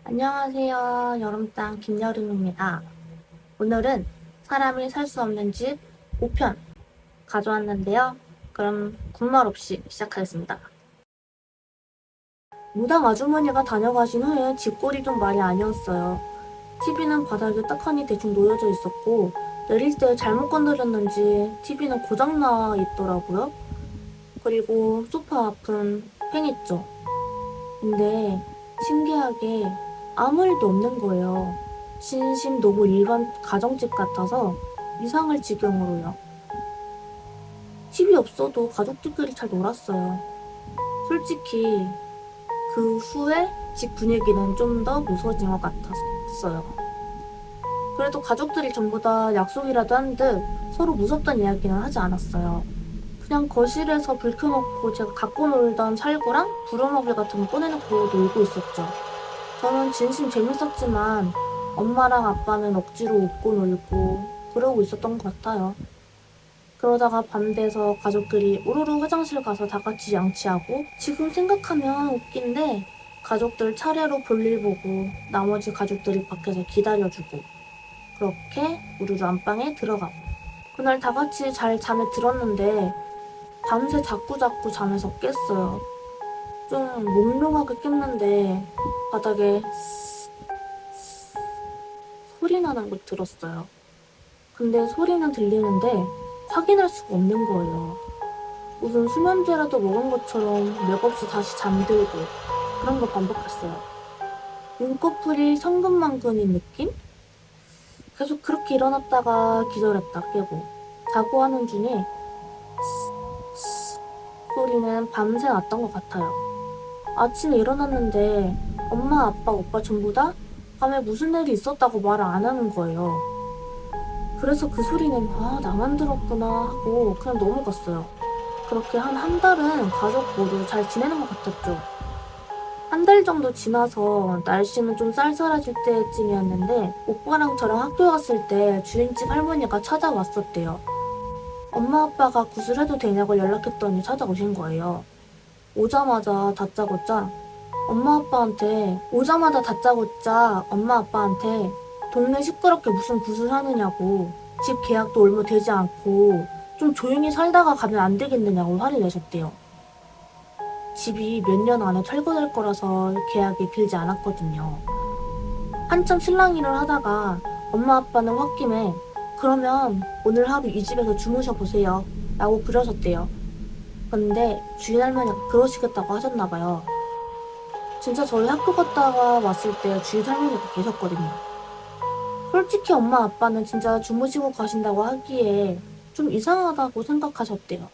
안녕하세요. 여름땅 김여름입니다. 오늘은 사람이 살 수 없는 집 5편 가져왔는데요. 그럼 군말 없이 시작하겠습니다. 무당 아주머니가 다녀가신 후에 집골이 좀 말이 아니었어요. TV는 바닥에 떡하니 대충 놓여져 있었고 내릴 때 잘못 건드렸는지 TV는 고장나 있더라고요. 그리고 소파 앞은 팽했죠. 근데 신기하게 아무 일도 없는 거예요. 진심 너무 일반 가정집 같아서 이상할 지경으로요. TV 없어도 가족들끼리 잘 놀았어요. 솔직히 그 후에 집 분위기는 좀 더 무서워진 것 같았어요. 그래도 가족들이 전부 다 약속이라도 한 듯 서로 무섭다는 이야기는 하지 않았어요. 그냥 거실에서 불 켜놓고 제가 갖고 놀던 살구랑 부루마블 같은 거 꺼내놓고 놀고 있었죠. 저는 진심 재밌었지만 엄마랑 아빠는 억지로 웃고 놀고 그러고 있었던 것 같아요. 그러다가 밤 돼서 가족들이 우르르 화장실 가서 다 같이 양치하고 지금 생각하면 웃긴데 가족들 차례로 볼일 보고 나머지 가족들이 밖에서 기다려주고 그렇게 우르르 안방에 들어가고 그날 다 같이 잘 잠에 들었는데 밤새 자꾸자꾸 잠에서 깼어요. 좀 몽롱하게 깼는데 바닥에 소리 나는 걸 들었어요. 근데 소리는 들리는데 확인할 수가 없는 거예요. 무슨 수면제라도 먹은 것처럼 맥없이 다시 잠들고 그런 걸 반복했어요. 눈꺼풀이 성근만근인 느낌? 계속 그렇게 일어났다가 기절했다 깨고 자고 하는 중에 소리는 밤새 났던 것 같아요. 아침에 일어났는데 엄마, 아빠, 오빠 전부 다 밤에 무슨 일이 있었다고 말을 안 하는 거예요. 그래서 그 소리는 나만 들었구나 하고 그냥 넘어갔어요. 그렇게 한 달은 가족 모두 잘 지내는 것 같았죠. 한 달 정도 지나서 날씨는 좀 쌀쌀해질 때쯤이었는데 오빠랑 저랑 학교 갔을 때 주인집 할머니가 찾아왔었대요. 엄마 아빠가 구슬해도 되냐고 연락했더니 찾아오신 거예요. 오자마자 다짜고짜 엄마 아빠한테 동네 시끄럽게 무슨 구슬하느냐고 집 계약도 얼마 되지 않고 좀 조용히 살다가 가면 안 되겠느냐고 화를 내셨대요. 집이 몇 년 안에 철거될 거라서 계약이 길지 않았거든요. 한참 실랑이를 하다가 엄마 아빠는 홧김에 그러면 오늘 하루 이 집에서 주무셔 보세요 라고 그러셨대요. 근데 주인 할머니가 그러시겠다고 하셨나봐요. 진짜 저희 학교 갔다가 왔을 때 주인 할머니가 계셨거든요. 솔직히 엄마 아빠는 진짜 주무시고 가신다고 하기에 좀 이상하다고 생각하셨대요.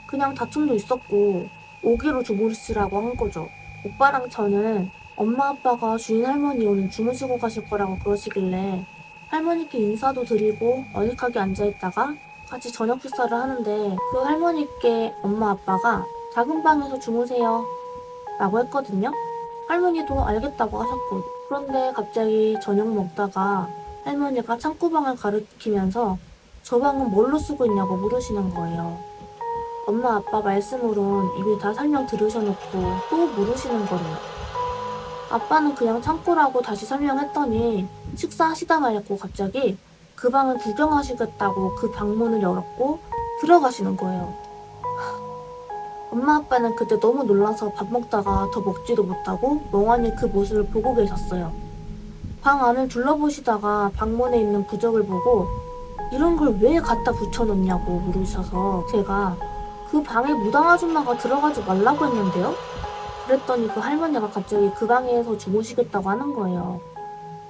그냥 다툼도 있었고 오기로 주무시라고 한 거죠. 오빠랑 저는 엄마 아빠가 주인 할머니 오늘 주무시고 가실 거라고 그러시길래 할머니께 인사도 드리고 어색하게 앉아있다가 같이 저녁 식사를 하는데 그 할머니께 엄마 아빠가 작은 방에서 주무세요 라고 했거든요. 할머니도 알겠다고 하셨고 그런데 갑자기 저녁 먹다가 할머니가 창구방을 가리키면서 저 방은 뭘로 쓰고 있냐고 물으시는 거예요. 엄마 아빠 말씀으론 이미 다 설명 들으셔놓고 또 물으시는 거래요. 아빠는 그냥 창고라고 다시 설명했더니 식사하시다 말고 갑자기 그 방을 구경하시겠다고 그 방문을 열었고 들어가시는 거예요. 엄마 아빠는 그때 너무 놀라서 밥 먹다가 더 먹지도 못하고 멍하니 그 모습을 보고 계셨어요. 방 안을 둘러보시다가 방문에 있는 부적을 보고 이런 걸 왜 갖다 붙여놓냐고 물으셔서 제가 그 방에 무당 아줌마가 들어가지 말라고 했는데요? 그랬더니 그 할머니가 갑자기 그 방에서 주무시겠다고 하는 거예요.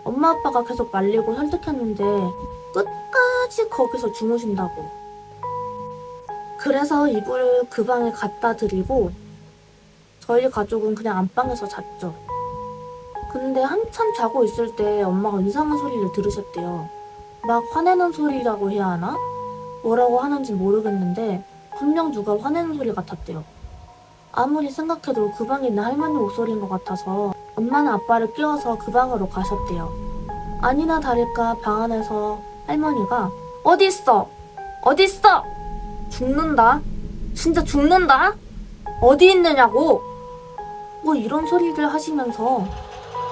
엄마 아빠가 계속 말리고 설득했는데 끝까지 거기서 주무신다고. 그래서 이불을 그 방에 갖다 드리고 저희 가족은 그냥 안방에서 잤죠. 근데 한참 자고 있을 때 엄마가 이상한 소리를 들으셨대요. 막 화내는 소리라고 해야 하나? 뭐라고 하는지 모르겠는데 분명 누가 화내는 소리 같았대요. 아무리 생각해도 그 방에 있는 할머니 목소리인 것 같아서 엄마는 아빠를 깨워서 그 방으로 가셨대요. 아니나 다를까 방 안에서 할머니가 어디 있어? 어디 있어? 죽는다? 진짜 죽는다? 어디 있느냐고? 뭐 이런 소리를 하시면서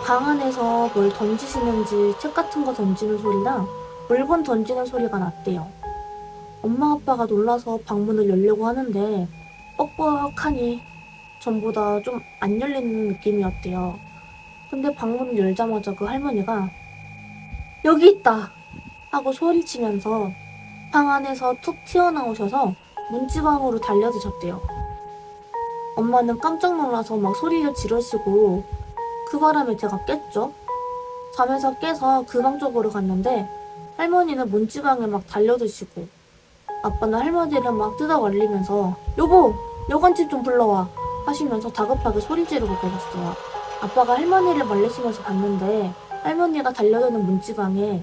방 안에서 뭘 던지시는지 책 같은 거 던지는 소리랑 물건 던지는 소리가 났대요. 엄마 아빠가 놀라서 방문을 열려고 하는데 뻑뻑하니 전보다 좀 안 열리는 느낌이었대요. 근데 방문을 열자마자 그 할머니가 여기 있다! 하고 소리치면서 방 안에서 툭 튀어나오셔서 문지방으로 달려드셨대요. 엄마는 깜짝 놀라서 막 소리를 지르시고 그 바람에 제가 깼죠. 잠에서 깨서 그 방 쪽으로 갔는데 할머니는 문지방에 막 달려드시고 아빠는 할머니를 막 뜯어 말리면서 여보! 여관집 좀 불러와! 하시면서 다급하게 소리 지르고 계셨어요. 아빠가 할머니를 말리시면서 봤는데 할머니가 달려드는 문지방에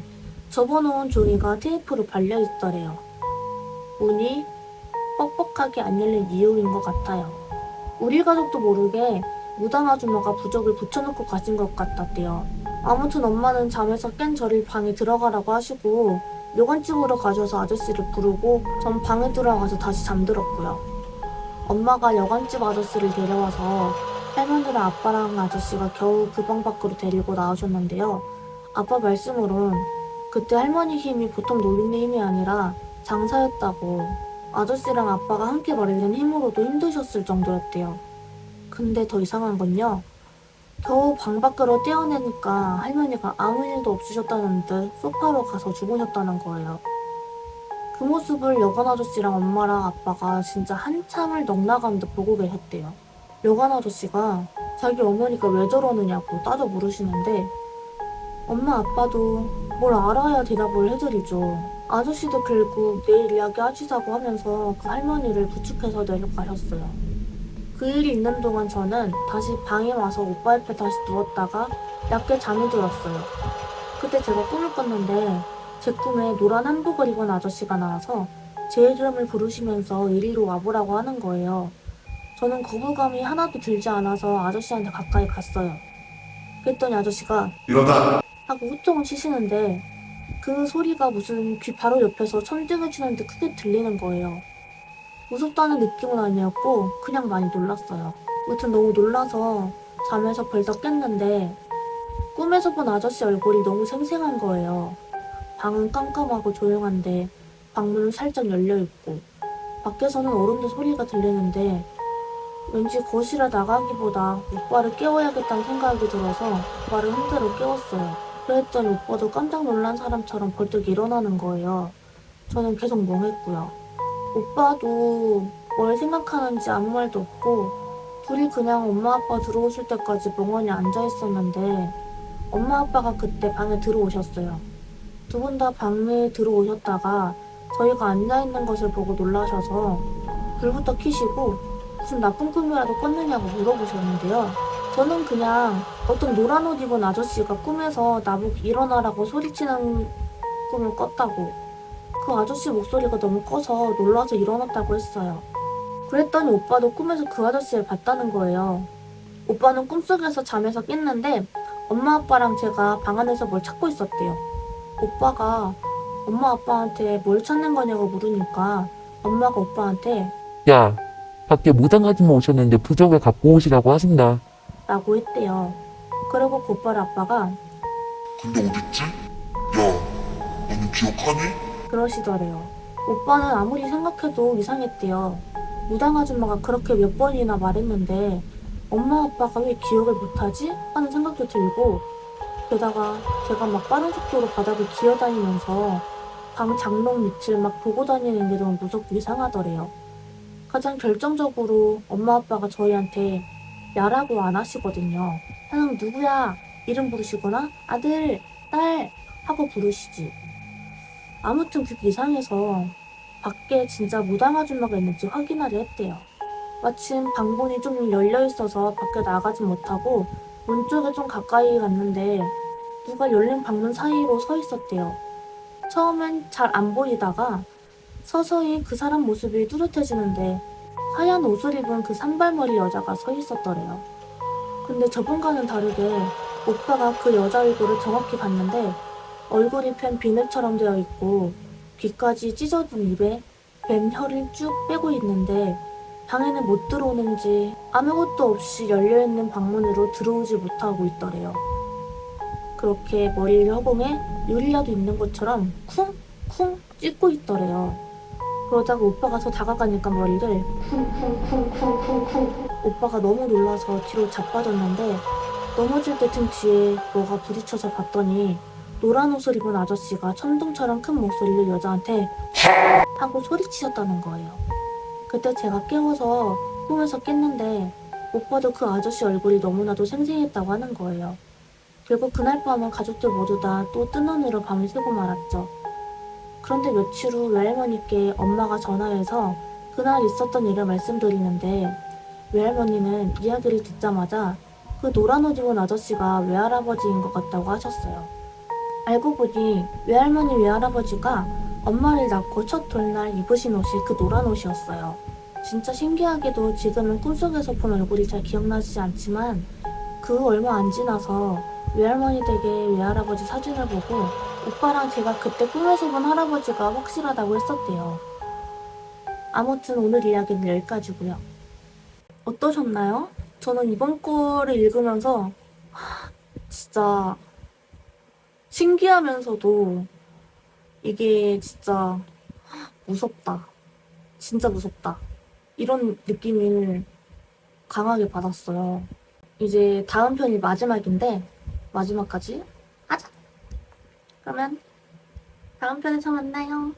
접어놓은 종이가 테이프로 발려있더래요. 문이 뻑뻑하게 안 열린 이유인 것 같아요. 우리 가족도 모르게 무당 아줌마가 부적을 붙여놓고 가신 것 같았대요. 아무튼 엄마는 잠에서 깬 저를 방에 들어가라고 하시고 요관집으로 가셔서 아저씨를 부르고 전 방에 들어가서 다시 잠들었고요. 엄마가 여관집 아저씨를 데려와서 할머니랑 아빠랑 아저씨가 겨우 그 방 밖으로 데리고 나오셨는데요. 아빠 말씀으론 그때 할머니 힘이 보통 놀리는 힘이 아니라 장사였다고 아저씨랑 아빠가 함께 벌이는 힘으로도 힘드셨을 정도였대요. 근데 더 이상한 건요. 겨우 방 밖으로 떼어내니까 할머니가 아무 일도 없으셨다는 듯 소파로 가서 죽으셨다는 거예요. 그 모습을 여관 아저씨랑 엄마랑 아빠가 진짜 한참을 넋나간 듯 보고 계셨대요. 여관 아저씨가 자기 어머니가 왜 저러느냐고 따져 물으시는데 엄마 아빠도 뭘 알아야 대답을 해드리죠. 아저씨도 결국 내일 이야기 하시자고 하면서 그 할머니를 부축해서 내려가셨어요. 그 일이 있는 동안 저는 다시 방에 와서 오빠 옆에 다시 누웠다가 얕게 잠이 들었어요. 그때 제가 꿈을 꿨는데 제 꿈에 노란 한복을 입은 아저씨가 나와서 제 이름을 부르시면서 이리로 와보라고 하는 거예요. 저는 거부감이 하나도 들지 않아서 아저씨한테 가까이 갔어요. 그랬더니 아저씨가 일어나! 하고 호통을 치시는데 그 소리가 무슨 귀 바로 옆에서 천둥을 치는 듯 크게 들리는 거예요. 무섭다는 느낌은 아니었고 그냥 많이 놀랐어요. 아무튼 너무 놀라서 잠에서 벌떡 깼는데 꿈에서 본 아저씨 얼굴이 너무 생생한 거예요. 방은 깜깜하고 조용한데 방문은 살짝 열려있고 밖에서는 어른들 소리가 들리는데 왠지 거실에 나가기보다 오빠를 깨워야겠다는 생각이 들어서 오빠를 흔들어 깨웠어요. 그랬더니 오빠도 깜짝 놀란 사람처럼 벌떡 일어나는 거예요. 저는 계속 멍했고요. 오빠도 뭘 생각하는지 아무 말도 없고 둘이 그냥 엄마 아빠 들어오실 때까지 멍하니 앉아 있었는데 엄마 아빠가 그때 방에 들어오셨어요. 두 분 다 방에 들어오셨다가 저희가 앉아 있는 것을 보고 놀라셔서 불부터 켜시고 무슨 나쁜 꿈이라도 꿨느냐고 물어보셨는데요. 저는 그냥 어떤 노란 옷 입은 아저씨가 꿈에서 나보고 일어나라고 소리치는 꿈을 꿨다고 그 아저씨 목소리가 너무 커서 놀라서 일어났다고 했어요. 그랬더니 오빠도 꿈에서 그 아저씨를 봤다는 거예요. 오빠는 꿈속에서 잠에서 깼는데 엄마 아빠랑 제가 방 안에서 뭘 찾고 있었대요. 오빠가 엄마 아빠한테 뭘 찾는 거냐고 물으니까 엄마가 오빠한테 야, 밖에 무당 아줌마 오셨는데 부적을 갖고 오시라고 하신다. 라고 했대요. 그리고 곧바로 아빠가 근데 어딨지? 야, 너는 기억하니? 그러시더래요. 오빠는 아무리 생각해도 이상했대요. 무당 아줌마가 그렇게 몇 번이나 말했는데 엄마 아빠가 왜 기억을 못하지? 하는 생각도 들고 게다가 제가 막 빠른 속도로 바닥을 기어다니면서 방 장롱 밑을 막 보고 다니는 게 너무 무섭고 이상하더래요. 가장 결정적으로 엄마 아빠가 저희한테 야라고 안 하시거든요. 그냥 누구야? 이름 부르시거나 아들, 딸 하고 부르시지. 아무튼 그게 이상해서 밖에 진짜 무당 아줌마가 있는지 확인하려 했대요. 마침 방문이 좀 열려있어서 밖에 나가진 못하고 문 쪽에 좀 가까이 갔는데 누가 열린 방문 사이로 서 있었대요. 처음엔 잘 안 보이다가 서서히 그 사람 모습이 뚜렷해지는데 하얀 옷을 입은 그 산발머리 여자가 서 있었더래요. 근데 저번과는 다르게 오빠가 그 여자 얼굴을 정확히 봤는데 얼굴이 펜 비늘처럼 되어 있고 귀까지 찢어진 입에 뱀 혀를 쭉 빼고 있는데 방에는 못 들어오는지 아무것도 없이 열려있는 방문으로 들어오지 못하고 있더래요. 그렇게 머리를 허공에 유리라도 있는 것처럼 쿵쿵 찍고 있더래요. 그러다가 오빠가 더 다가가니까 머리를 쿵쿵쿵쿵쿵쿵 오빠가 너무 놀라서 뒤로 자빠졌는데 넘어질 때 등 뒤에 뭐가 부딪혀서 봤더니 노란 옷을 입은 아저씨가 천둥처럼 큰 목소리로 여자한테 하고 소리치셨다는 거예요. 그때 제가 깨워서 꿈에서 깼는데 오빠도 그 아저씨 얼굴이 너무나도 생생했다고 하는 거예요. 결국 그날 밤은 가족들 모두 다 또 뜬 눈으로 밤을 새고 말았죠. 그런데 며칠 후 외할머니께 엄마가 전화해서 그날 있었던 일을 말씀드리는데 외할머니는 이야기를 듣자마자 그 노란 옷 입은 아저씨가 외할아버지인 것 같다고 하셨어요. 알고 보니 외할머니 외할아버지가 엄마를 낳고 첫 돌날 입으신 옷이 그 노란 옷이었어요. 진짜 신기하게도 지금은 꿈속에서 본 얼굴이 잘 기억나지 않지만 그 얼마 안 지나서 외할머니 댁의 외할아버지 사진을 보고 오빠랑 제가 그때 꿈에서 본 할아버지가 확실하다고 했었대요. 아무튼 오늘 이야기는 여기까지고요. 어떠셨나요? 저는 이번 거를 읽으면서 진짜 신기하면서도 이게 진짜 무섭다. 진짜 무섭다. 이런 느낌을 강하게 받았어요. 이제 다음 편이 마지막인데 마지막까지 하자. 그러면 다음 편에서 만나요.